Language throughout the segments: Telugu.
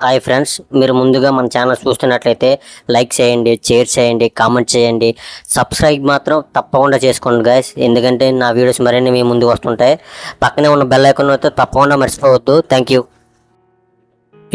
హాయ్ ఫ్రెండ్స్, మీరు ముందుగా మన ఛానల్ చూస్తున్నట్లయితే లైక్ చేయండి, షేర్ చేయండి, కామెంట్ చేయండి, సబ్స్క్రైబ్ మాత్రం తప్పకుండా చేసుకోండి గైస్. ఎందుకంటే నా వీడియోస్ మరిన్ని మీ ముందుకు వస్తుంటాయి. పక్కనే ఉన్న బెల్ ఐకాన్ అయితే తప్పకుండా మర్చిపోవద్దు. Thank you.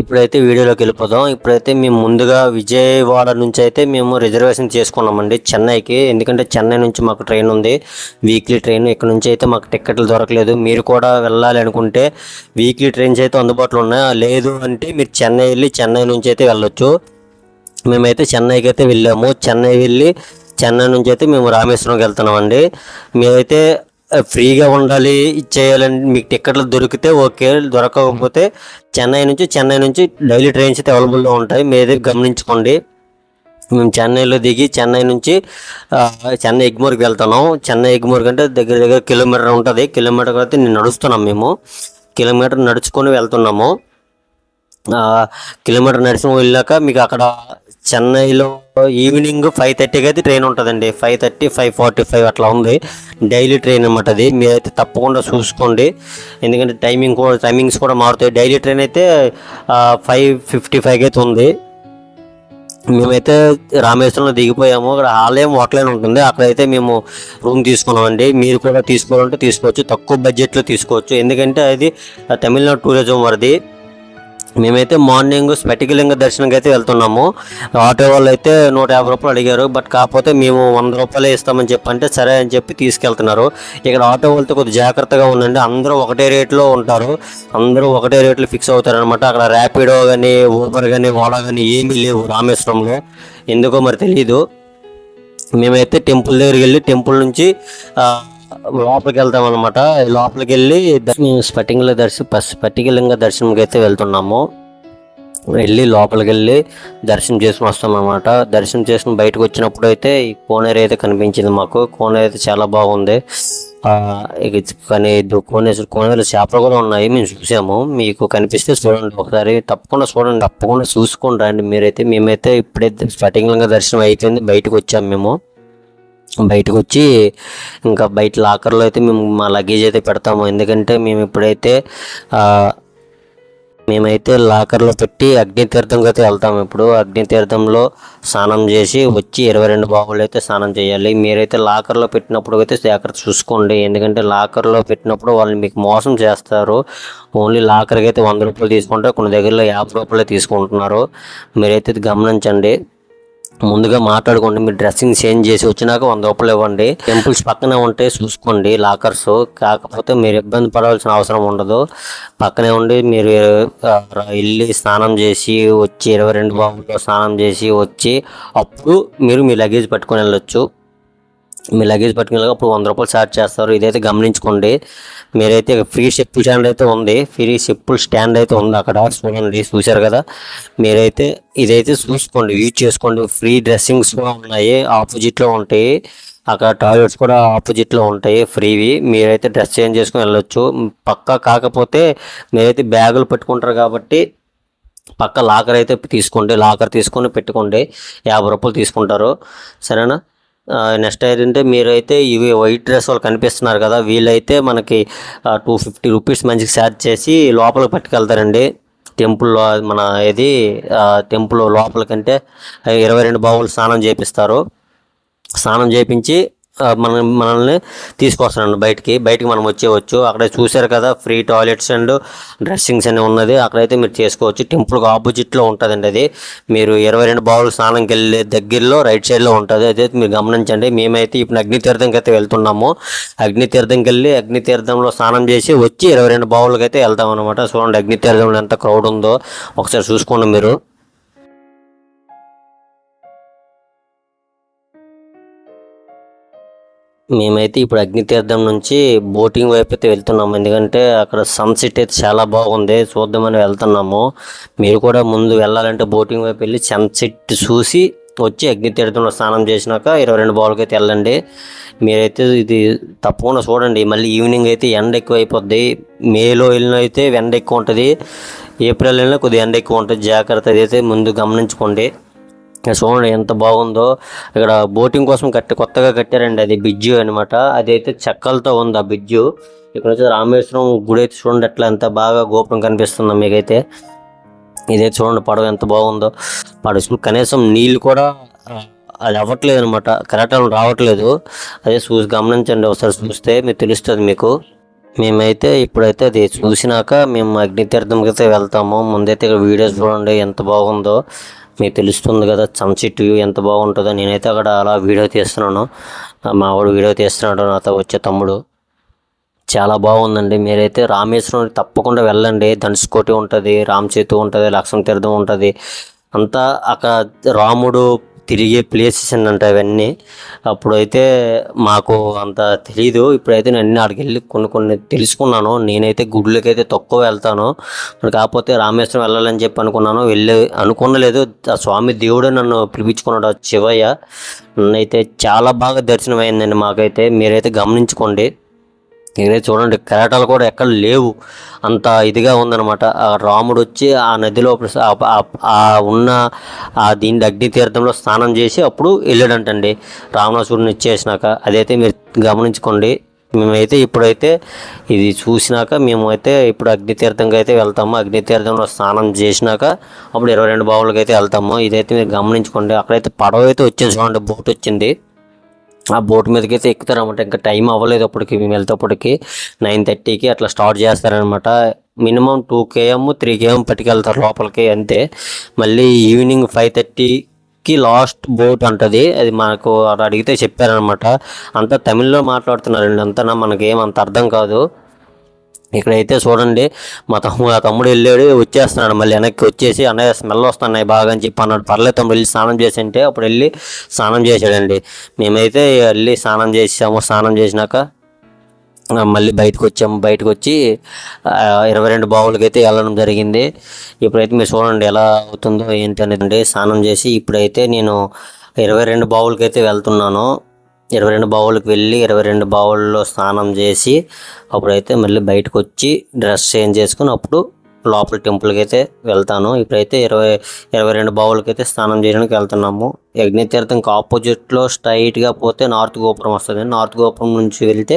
ఇప్పుడైతే వీడియోలోకి వెళ్ళిపోదాం. ఇప్పుడైతే మేము ముందుగా విజయవాడ నుంచి అయితే మేము రిజర్వేషన్ చేసుకున్నామండి చెన్నైకి. ఎందుకంటే చెన్నై నుంచి మాకు ట్రైన్ ఉంది, వీక్లీ ట్రైన్. ఇక్కడ నుంచి అయితే మాకు టికెట్లు దొరకలేదు. మీరు కూడా వెళ్ళాలి అనుకుంటే వీక్లీ ట్రైన్స్ అయితే అందుబాటులో ఉన్నాయి. లేదు అంటే మీరు చెన్నై వెళ్ళి చెన్నై నుంచి అయితే వెళ్ళొచ్చు. మేమైతే చెన్నైకి అయితే వెళ్ళాము. చెన్నై వెళ్ళి చెన్నై నుంచి అయితే మేము రామేశ్వరంకి వెళ్తున్నామండి. మేమైతే ఫ్రీగా ఉండాలి, ఇచ్చేయాలని మీకు టికెట్లు దొరికితే ఓకే, దొరకకపోతే చెన్నై నుంచి డైలీ ట్రైన్స్ అయితే అవైలబుల్లో ఉంటాయి. మీదే గమనించుకోండి. మేము చెన్నైలో దిగి చెన్నై నుంచి చెన్నై ఎగ్మోర్కి వెళ్తున్నాం. చెన్నై ఎగ్మోర్ కంటే దగ్గర కిలోమీటర్ ఉంటుంది. కిలోమీటర్ అయితే నేను నడుస్తున్నాం. మేము కిలోమీటర్ నడుచుకొని వెళ్తున్నాము. కిలోమీటర్ నడుచుకుని వెళ్ళాక మీకు అక్కడ చెన్నైలో ఈవినింగ్ 5:30కి అయితే ట్రైన్ ఉంటుందండి. 5:30, 5:45 అట్లా ఉంది డైలీ ట్రైన్ అనమాట. అది మీరైతే తప్పకుండా చూసుకోండి. ఎందుకంటే టైమింగ్స్ కూడా మారుతాయి. డైలీ ట్రైన్ అయితే 5:55కి అయితే ఉంది. మేమైతే రామేశ్వరంలో దిగిపోయాము. అక్కడ ఆలయం హోటల్ ఉంటుంది, అక్కడైతే మేము రూమ్ తీసుకున్నామండి. మీరు కూడా తీసుకోవాలంటే తీసుకోవచ్చు, తక్కువ బడ్జెట్లో తీసుకోవచ్చు. ఎందుకంటే అది తమిళనాడు టూరిజం వారిది. మేమైతే మార్నింగ్ స్ఫటికలింగ దర్శనంకి అయితే వెళ్తున్నాము. ఆటో వాళ్ళు అయితే 150 రూపాయలు అడిగారు. బట్ కాకపోతే మేము 100 రూపాయలే ఇస్తామని చెప్పంటే సరే అని చెప్పి తీసుకెళ్తున్నారు. ఇక్కడ ఆటో వాళ్ళతో కొద్దిగా జాగ్రత్తగా ఉండండి. అందరూ ఒకటే రేట్లో ఉంటారు, అందరూ ఒకటే రేట్లు ఫిక్స్ అవుతారనమాట. అక్కడ ర్యాపిడో కానీ, ఊబర్ కానీ, ఓలా కానీ ఏమీ లేవు రామేశ్వరంలో. ఎందుకో మరి తెలీదు. మేమైతే టెంపుల్ దగ్గరికి వెళ్ళి టెంపుల్ నుంచి లోపలికి వెళ్తాం అనమాట. లోపలికి వెళ్ళి స్ఫటికలింగ దర్శనంకి అయితే వెళ్తున్నాము. వెళ్ళి లోపలికి వెళ్ళి దర్శనం చేసుకుని వస్తాం అనమాట. దర్శనం చేసుకుని బయటకు వచ్చినప్పుడు అయితే ఈ కోనేరు అయితే కనిపించింది మాకు. కోనేరు అయితే చాలా బాగుంది. కానీ కోనేరు చేపలు కూడా ఉన్నాయి, మేము చూసాము. మీకు కనిపిస్తే చూడండి ఒకసారి, తప్పకుండా చూడండి, తప్పకుండా చూసుకొని రండి మీరైతే. మేమైతే ఇప్పుడైతే స్ఫటికలింగ దర్శనం అయిపోయింది, బయటకు వచ్చాము. మేము బయటకు వచ్చి ఇంకా బయట లాకర్లో అయితే మేము మా లగేజ్ అయితే పెడతాము. ఎందుకంటే మేమైతే లాకర్లో పెట్టి అగ్నితీర్థంకి అయితే వెళ్తాము. ఇప్పుడు అగ్నితీర్థంలో స్నానం చేసి వచ్చి 22 బావులు అయితే స్నానం చేయాలి. మీరైతే లాకర్లో పెట్టినప్పుడు అయితే జాగ్రత్త చూసుకోండి. ఎందుకంటే లాకర్లో పెట్టినప్పుడు వాళ్ళు మీకు మోసం చేస్తారు. ఓన్లీ లాకర్కి అయితే 100 రూపాయలు తీసుకుంటారు, కొన్ని దగ్గరలో 50 రూపాయలు తీసుకుంటున్నారు. మీరైతే గమనించండి. ముందుగా మాట్లాడుకోండి. మీరు డ్రెస్సింగ్ చేంజ్ చేసి వచ్చినాక 100 రూపాయలు ఇవ్వండి. టెంపుల్స్ పక్కనే ఉంటే చూసుకోండి లాకర్స్. కాకపోతే మీరు ఇబ్బంది పడాల్సిన అవసరం ఉండదు. పక్కనే ఉండి మీరు వెళ్ళి స్నానం చేసి వచ్చి 22 బావులతో స్నానం చేసి వచ్చి అప్పుడు మీరు మీ లగేజ్ పట్టుకొని వెళ్ళొచ్చు. మీ లగేజ్ పట్టుకుని అప్పుడు 100 రూపాయలు ఛార్జ్ చేస్తారు. ఇదైతే గమనించుకోండి. మీరైతే ఫ్రీ చెప్పుల స్టాండ్ అయితే ఉంది, ఫ్రీ చెప్పుల స్టాండ్ అయితే ఉంది అక్కడ. చూడండి, చూశారు కదా. మీరైతే ఇదైతే చూసుకోండి, యూజ్ చేసుకోండి. ఫ్రీ డ్రెస్సింగ్స్ కూడా ఉన్నాయి, ఆపోజిట్లో ఉంటాయి. అక్కడ టాయిలెట్స్ కూడా ఆపోజిట్లో ఉంటాయి ఫ్రీవి. మీరైతే డ్రెస్ చేంజ్ చేసుకొని వెళ్ళొచ్చు. పక్కా కాకపోతే మీరైతే బ్యాగులు పెట్టుకుంటారు కాబట్టి పక్క లాకర్ అయితే తీసుకోండి. లాకర్ తీసుకొని పెట్టుకోండి, 50 రూపాయలు తీసుకుంటారు. సరేనా. నెక్స్ట్ ఏంటంటే మీరైతే ఇవి వైట్ డ్రెస్ వాళ్ళు కనిపిస్తున్నారు కదా, వీళ్ళైతే మనకి 250 రూపీస్ మంచిగా ఛార్జ్ చేసి లోపలికి పట్టుకెళ్తారండి. టెంపుల్లో టెంపుల్ లోపలికంటే 22 బావులు స్నానం చేపిస్తారు. స్నానం చేయించి మనల్ని తీసుకొస్తానండి బయటికి మనం వచ్చేవచ్చు. అక్కడ చూశారు కదా, ఫ్రీ టాయిలెట్స్ అండ్ డ్రెస్సింగ్స్ అని ఉన్నది. అక్కడైతే మీరు చేసుకోవచ్చు. టెంపుల్కి ఆపోజిట్లో ఉంటుందండి అది. మీరు 22 బావులు స్నానంకి వెళ్ళే దగ్గరలో రైట్ సైడ్లో ఉంటుంది. అదైతే మీరు గమనించండి. మేమైతే ఇప్పుడు అగ్నితీర్థంకి అయితే వెళ్తున్నాము. అగ్నితీర్థంకి వెళ్ళి అగ్నితీర్థంలో స్నానం చేసి వచ్చి 22 బావులకి అయితే వెళ్తాం అనమాట. చూడండి అగ్నితీర్థంలో ఎంత క్రౌడ్ ఉందో ఒకసారి చూసుకోండి మీరు. మేమైతే ఇప్పుడు అగ్నితీర్థం నుంచి బోటింగ్ వైపు అయితే వెళ్తున్నాము. ఎందుకంటే అక్కడ సన్సెట్ అయితే చాలా బాగుంది, చూద్దామని వెళ్తున్నాము. మీరు కూడా ముందు వెళ్ళాలంటే బోటింగ్ వైపు వెళ్ళి సన్సెట్ చూసి వచ్చి అగ్నితీర్థంలో స్నానం చేసినాక 22 బావులకి అయితే వెళ్ళండి. మీరైతే ఇది తప్పకుండా చూడండి. మళ్ళీ ఈవినింగ్ అయితే ఎండ ఎక్కువ అయిపోద్ది. మేలో వెళ్ళిన అయితే ఎండ ఎక్కువ ఉంటుంది, ఏప్రిల్ వెళ్ళినా కొద్దిగా ఎండ ఎక్కువ ఉంటుంది. జాగ్రత్త అయితే ముందు గమనించుకోండి. చూడండి ఎంత బాగుందో. ఇక్కడ బోటింగ్ కోసం కొత్తగా కట్టారండి, అది బ్రిడ్జి అనమాట. అదైతే చెక్కలతో ఉంది ఆ బ్రిడ్జు. ఇక్కడ వచ్చి రామేశ్వరం గుడి అయితే చూడండి ఎట్లా ఎంత బాగా గోపురం కనిపిస్తుందో మీకైతే. ఇదే చూడండి పడవ ఎంత బాగుందో. పడవ కనీసం నీళ్ళు కూడా అది అవ్వట్లేదు అనమాట, కెరటాలు రావట్లేదు. అదే చూసి గమనించండి, ఒకసారి చూస్తే మీకు తెలుస్తుంది మీకు. మేమైతే ఇప్పుడైతే అది చూసినాక మేము అగ్నితీర్థంకి అయితే వెళ్తాము. ముందైతే ఇక్కడ వీడియోస్ చూడండి ఎంత బాగుందో మీకు తెలుస్తుంది కదా, సన్సెట్ వ్యూ ఎంత బాగుంటుందో. నేనైతే అక్కడ అలా వీడియో తీస్తున్నాను, మా వాడు వీడియో తీస్తున్నాడు నాతో వచ్చే తమ్ముడు. చాలా బాగుందండి. మీరైతే రామేశ్వరం తప్పకుండా వెళ్ళండి. ధనుష్కోటి ఉంటుంది, రామ్ సేతు ఉంటుంది, లక్ష్మణ తీర్థం ఉంటుంది. అంతా అక్కడ రాముడు తిరిగే ప్లేసెస్ ఏంటంటే అవన్నీ. అప్పుడైతే మాకు అంత తెలీదు, ఇప్పుడైతే నేను అన్ని అక్కడికి వెళ్ళి కొన్ని తెలుసుకున్నాను. నేనైతే గుడ్లకి అయితే తక్కువ వెళ్తాను, కాకపోతే రామేశ్వరం వెళ్ళాలని చెప్పి అనుకున్నాను. అనుకునలేదు, ఆ స్వామి దేవుడే నన్ను పిలిపించుకున్నాడు, శివయ్య. నన్నైతే చాలా బాగా దర్శనం అయిందండి మాకైతే. మీరైతే గమనించుకోండి. ఇదే చూడండి, కెరటాలు కూడా ఎక్కడ లేవు, అంత ఇదిగా ఉందన్నమాట. ఆ రాముడు వచ్చి ఆ నదిలో ఉన్న దీని అగ్నితీర్థంలో స్నానం చేసి అప్పుడు వెళ్ళాడంటండి, రావణాసురుడిని ఇచ్చేసినాక. అదైతే మీరు గమనించుకోండి. మేమైతే ఇప్పుడైతే ఇది చూసినాక మేమైతే ఇప్పుడు అగ్నితీర్థంకి అయితే వెళ్తాము. అగ్నితీర్థంలో స్నానం చేసినాక అప్పుడు 22 బావులకి అయితే వెళ్తాము. ఇదైతే మీరు గమనించుకోండి. అక్కడైతే పడవ అయితే వచ్చింది చూడండి, బోట్ వచ్చింది. ఆ బోట్ మీదకి అయితే ఎక్కుతారనమాట. ఇంకా టైం అవ్వలేదు అప్పటికి, మేము వెళ్తేప్పటికి 9:30కి అట్లా స్టార్ట్ చేస్తారనమాట. మినిమం 2 km 3 km పట్టుకెళ్తారు లోపలికి అంతే. మళ్ళీ ఈవినింగ్ 5:30కి లాస్ట్ బోట్ ఉంటుంది. అది మనకు అడిగితే చెప్పారనమాట. అంతా తమిళ్లో మాట్లాడుతున్నారండి, అంతా మనకేం అంత అర్థం కాదు. ఇక్కడైతే చూడండి, మా తమ్ముడు వెళ్ళాడు, వచ్చేస్తున్నాడు. మళ్ళీ వెనక్కి వచ్చేసి అన్నయ్య స్మెల్ వస్తున్నాయి బాగా అని చెప్పి అన్నాడు. పర్లేదు తమ్ముడు వెళ్ళి స్నానం చేసి అంటే అప్పుడు వెళ్ళి స్నానం చేశాడండి. మేమైతే వెళ్ళి స్నానం చేసాము. స్నానం చేసినాక మళ్ళీ బయటకు వచ్చాము. బయటకు వచ్చి 22 బావులకి అయితే వెళ్ళడం జరిగింది. ఇప్పుడైతే మీరు చూడండి ఎలా అవుతుందో ఏంటి అనేది. స్నానం చేసి ఇప్పుడైతే నేను 22 బావులకి అయితే వెళ్తున్నాను. 22 బావులకు వెళ్ళి 22 బావుల్లో స్నానం చేసి అప్పుడైతే మళ్ళీ బయటకు వచ్చి డ్రెస్ చేంజ్ చేసుకుని అప్పుడు లోపల టెంపుల్కి అయితే వెళ్తాను. ఇప్పుడైతే 22 బావులకి అయితే స్నానం చేయడానికి వెళ్తున్నాము. అగ్నితీర్థంకి ఆపోజిట్లో స్ట్రైట్గా పోతే నార్త్ గోపురం వస్తుంది. నార్త్ గోపురం నుంచి వెళ్తే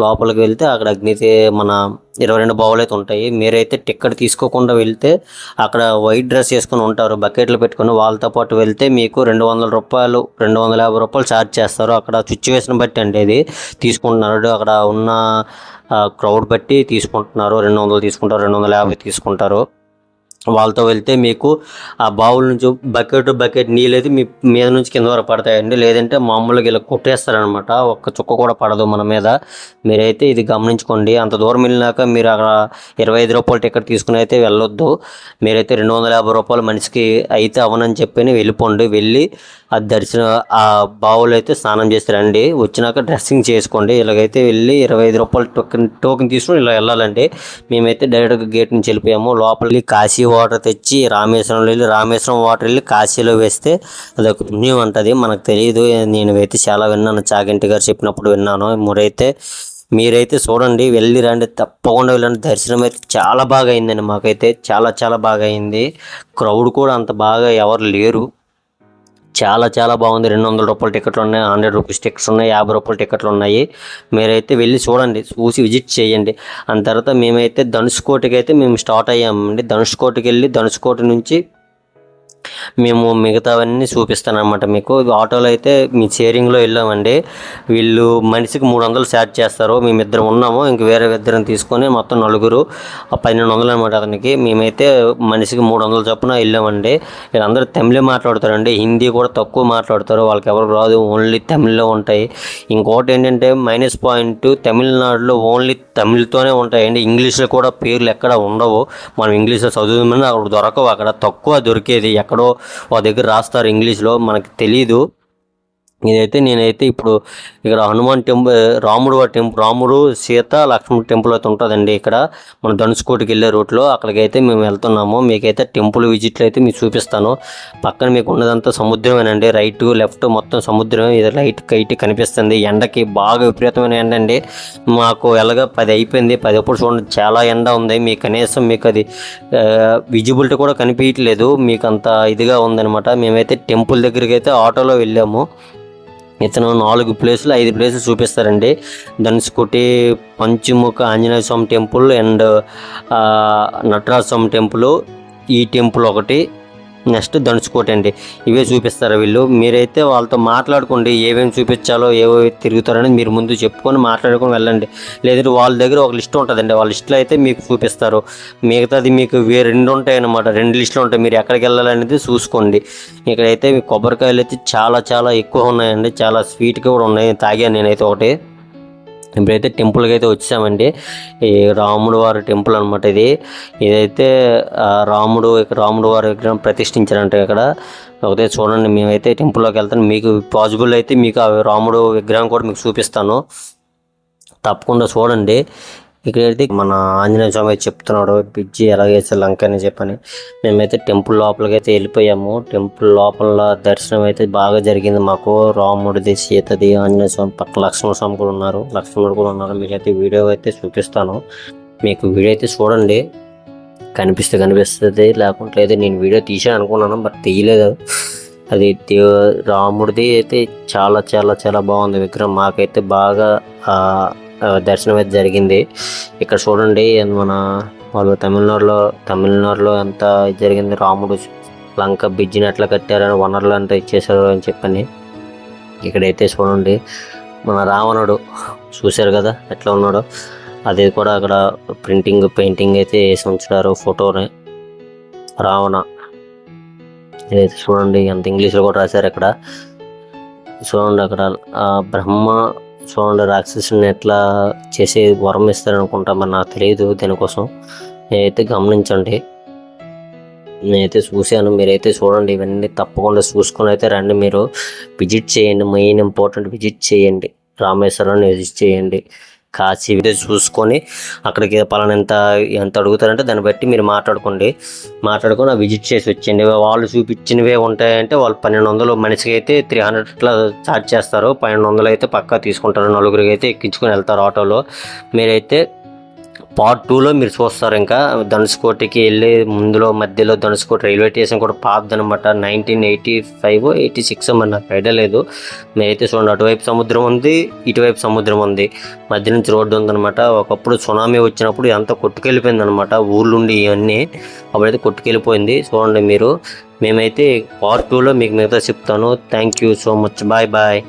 లోపలికి వెళ్తే అక్కడ మన 22 బావులు అయితే ఉంటాయి. మీరైతే టికెట్ తీసుకోకుండా వెళ్తే అక్కడ వైట్ డ్రెస్ వేసుకొని ఉంటారు, బకెట్లు పెట్టుకొని. వాళ్ళతో పాటు వెళ్తే మీకు 200 రూపాయలు 250 రూపాయలు ఛార్జ్ చేస్తారు. అక్కడ సిచ్యువేషన్ బట్టి అంటే ఇది తీసుకుంటున్నారు, అక్కడ ఉన్న క్రౌడ్ బట్టి తీసుకుంటున్నారు. 200 తీసుకుంటారు, 250 తీసుకుంటారు. వాళ్ళతో వెళ్తే మీకు ఆ బావుల నుంచి బకెట్ నీళ్ళు అయితే మీ మీద నుంచి కింద వరకు పడతాయండి. లేదంటే మామూలుగా ఇలా కొట్టేస్తారనమాట, ఒక్క చుక్క కూడా పడదు మన మీద. మీరైతే ఇది గమనించుకోండి. అంత దూరం వెళ్ళినాక మీరు అక్కడ 25 రూపాయలు టికెట్ తీసుకుని అయితే వెళ్ళొద్దు. మీరైతే 250 రూపాయలు మనిషికి అయితే అవనని చెప్పి వెళ్ళిపోండి. వెళ్ళి ఆ ఆ బావులు అయితే స్నానం చేసి రండి. వచ్చినాక డ్రెస్సింగ్ చేసుకోండి. ఇలాగైతే వెళ్ళి 25 రూపాయలు టోకెన్ తీసుకుని ఇలా వెళ్ళాలండి. మేమైతే డైరెక్ట్గా గేట్ నుంచి వెళ్ళిపోయాము. లోపలికి కాశీ వాటర్ తెచ్చి రామేశ్వరంలో వెళ్ళి రామేశ్వరం వాటర్ వెళ్ళి కాశీలో వేస్తే అదొక పుణ్యం ఉంటుంది. మనకు తెలియదు, నేను అయితే చాలా విన్నాను, చాగంటి గారు చెప్పినప్పుడు విన్నాను. మీరైతే చూడండి, వెళ్ళి రండి, తప్పకుండా వెళ్ళండి. దర్శనం అయితే చాలా బాగా అయిందండి మాకైతే, చాలా చాలా బాగా అయింది. క్రౌడ్ కూడా అంత బాగా ఎవరు లేరు, చాలా చాలా బాగుంది. 200 రూపాయల టికెట్లు ఉన్నాయి, 100 రూపీస్ టికెట్స్ ఉన్నాయి, 50 రూపాయల టికెట్లు ఉన్నాయి. మీరైతే వెళ్ళి చూడండి, చూసి విజిట్ చేయండి. అంత తర్వాత మేమైతే ధనుష్కోటికి అయితే మేము స్టార్ట్ అయ్యామండి. ధనుష్కోటికి వెళ్ళి ధనుష్కోటి నుంచి మేము మిగతావన్నీ చూపిస్తానమాట మీకు. ఆటోలో అయితే మీ షేరింగ్లో వెళ్ళామండి. వీళ్ళు మనిషికి 300 ఛార్జ్ చేస్తారు. మేమిద్దరం ఉన్నాము, ఇంక వేరే ఇద్దరం తీసుకొని మొత్తం నలుగురు 1200 అనమాట అతనికి. మేమైతే మనిషికి 300 చొప్పున వెళ్ళామండి. వీళ్ళందరూ తమిళే మాట్లాడతారండి, హిందీ కూడా తక్కువ మాట్లాడతారు, వాళ్ళకి ఎవరికి రాదు, ఓన్లీ తమిళ్లో ఉంటాయి. ఇంకోటి ఏంటంటే మైనస్ పాయింట్, తమిళనాడులో ఓన్లీ తమిళ్తోనే ఉంటాయండి. ఇంగ్లీష్లో కూడా పేర్లు ఎక్కడ ఉండవు. మనం ఇంగ్లీష్లో చదువుదామని అక్కడ దొరకవు, అక్కడ తక్కువ దొరికేది. ఎక్కడో వాళ్ళ దగ్గర రాస్తారు ఇంగ్లీష్లో, మనకు తెలీదు. నేనైతే ఇప్పుడు ఇక్కడ హనుమాన్ టెంపుల్, రాముడు సీత లక్ష్మణ్ టెంపుల్ అయితే ఉంటుందండి ఇక్కడ మన ధనుష్కోటికి వెళ్ళే రూట్లో. అక్కడికైతే మేము వెళ్తున్నాము. మీకైతే టెంపుల్ విజిట్లు అయితే మీకు చూపిస్తాను. పక్కన మీకు ఉన్నదంతా సముద్రమేనండి, రైట్ లెఫ్ట్ మొత్తం సముద్రం. ఇది లైట్ కైట్ కనిపిస్తుంది. ఎండకి బాగా విపరీతమైన ఎండ అండి. మాకు ఎలాగా 10 అయిపోయింది, 10 ఎప్పుడు చూడండి చాలా ఎండ ఉంది. మీకు కనీసం మీకు అది విజిబిలిటీ కూడా కనిపించట్లేదు, మీకు అంత ఇదిగా ఉందనమాట. మేమైతే టెంపుల్ దగ్గరికి అయితే ఆటోలో వెళ్ళాము. ఇతను 4 ప్లేసులు 5 ప్లేసులు చూపిస్తారండి. Dhanushkodi, Panchamukha Anjaneya Swamy temple and Nataraja Swamy temple, ఈ టెంపుల్ ఒకటి, నెక్స్ట్ ధనుష్కోటి అండి. ఇవే చూపిస్తారు వీళ్ళు. మీరైతే వాళ్ళతో మాట్లాడుకోండి, ఏమేమి చూపించాలో ఏవేవి తిరుగుతారనేది మీరు ముందు చెప్పుకొని మాట్లాడుకొని వెళ్ళండి. లేదంటే వాళ్ళ దగ్గర ఒక లిస్ట్ ఉంటుందండి, వాళ్ళ లిస్టులో అయితే మీకు చూపిస్తారు. మిగతాది మీకు రెండు ఉంటాయి అన్నమాట, 2 లిస్టులు ఉంటాయి. మీరు ఎక్కడికి వెళ్ళాలనేది చూసుకోండి. ఇక్కడైతే మీ కొబ్బరికాయలు అయితే చాలా చాలా ఎక్కువ ఉన్నాయండి, చాలా స్వీట్గా కూడా ఉన్నాయి. తాగాను నేనైతే ఒకటి. ఇప్పుడైతే టెంపుల్కి అయితే వచ్చామండి. ఈ రాముడు వారి టెంపుల్ అనమాట ఇది. ఇదైతే రాముడు వారి విగ్రహం ప్రతిష్ఠించారంట ఇక్కడ. ఒకటే చూడండి, మేమైతే టెంపుల్లోకి వెళ్తాను. మీకు పాసిబుల్ అయితే మీకు ఆ రాముడు విగ్రహం కూడా మీకు చూపిస్తాను, తప్పకుండా చూడండి. ఇక్కడైతే మన ఆంజనేయ స్వామి చెప్తున్నాడు పిచ్చి ఎలాగేసే లంక అని చెప్పని. మేమైతే టెంపుల్ లోపలికి అయితే వెళ్ళిపోయాము. టెంపుల్ లోపల దర్శనం అయితే బాగా జరిగింది మాకు. రాముడిది, సీతది, ఆంజనేయ స్వామి పక్కన లక్ష్మణ కూడా ఉన్నారు. మీకైతే వీడియో అయితే చూపిస్తాను, మీకు వీడియో అయితే చూడండి. కనిపిస్తుంది, లేకుంటే నేను వీడియో తీసాను అనుకున్నాను, బట్ తీయలేదు. అది రాముడిది అయితే చాలా చాలా చాలా బాగుంది విగ్రహం. మాకైతే బాగా దర్శనం అయితే జరిగింది. ఇక్కడ చూడండి, మన వాళ్ళు తమిళనాడులో ఎంత జరిగింది. రాముడు లంక బ్రిడ్జిని ఎట్లా కట్టారని, వనరులు అంతా ఇచ్చేసారు అని చెప్పని. ఇక్కడైతే చూడండి, మన రావణుడు చూశారు కదా ఎట్లా ఉన్నాడో, అది కూడా అక్కడ పెయింటింగ్ అయితే వేసి ఉంచుతారు ఫోటోని. రావణ ఇదైతే చూడండి, అంత ఇంగ్లీష్లో కూడా రాశారు ఇక్కడ. చూడండి అక్కడ బ్రహ్మ చూడండి రాక్షసుని ఎట్లా చేసి వరం ఇస్తారనుకుంటా, మరి నాకు తెలియదు దీనికోసం. నేనైతే గమనించండి, నేనైతే చూశాను, మీరైతే చూడండి. ఇవన్నీ తప్పకుండా చూసుకొని అయితే రండి, మీరు విజిట్ చేయండి. మెయిన్ ఇంపార్టెంట్ విజిట్ చేయండి, రామేశ్వరాన్ని విజిట్ చేయండి. కాశీ చూసుకొని అక్కడికి పలానా ఎంత అడుగుతారంటే దాన్ని బట్టి మీరు మాట్లాడుకొని విజిట్ చేసి వచ్చేయండి. వాళ్ళు చూపించినవే ఉంటాయంటే వాళ్ళు 1200 మనిషికి అయితే 300 ఇట్లా ఛార్జ్ చేస్తారు. 1200 అయితే పక్కా తీసుకుంటారు. 4 అయితే ఎక్కించుకొని వెళ్తారు ఆటోలో. మీరైతే పార్ట్ 2లో మీరు చూస్తారు. ఇంకా ధనుష్కోటికి వెళ్ళి మధ్యలో ధనుష్కోటి రైల్వే స్టేషన్ కూడా పాతదనమాట. 1985, 86 మరి నాకు ఐడియా లేదు. మీరైతే చూడండి, అటువైపు సముద్రం ఉంది, ఇటువైపు సముద్రం ఉంది, మధ్య నుంచి రోడ్డు ఉందనమాట. ఒకప్పుడు సునామీ వచ్చినప్పుడు అంతా కొట్టుకెళ్ళిపోయింది అనమాట, ఊళ్ళుండి ఇవన్నీ అప్పుడైతే కొట్టుకెళ్ళిపోయింది. చూడండి మీరు. మేమైతే పార్ట్ 2లో మీకు మిగతా చెప్తాను. Thank you so much. Bye.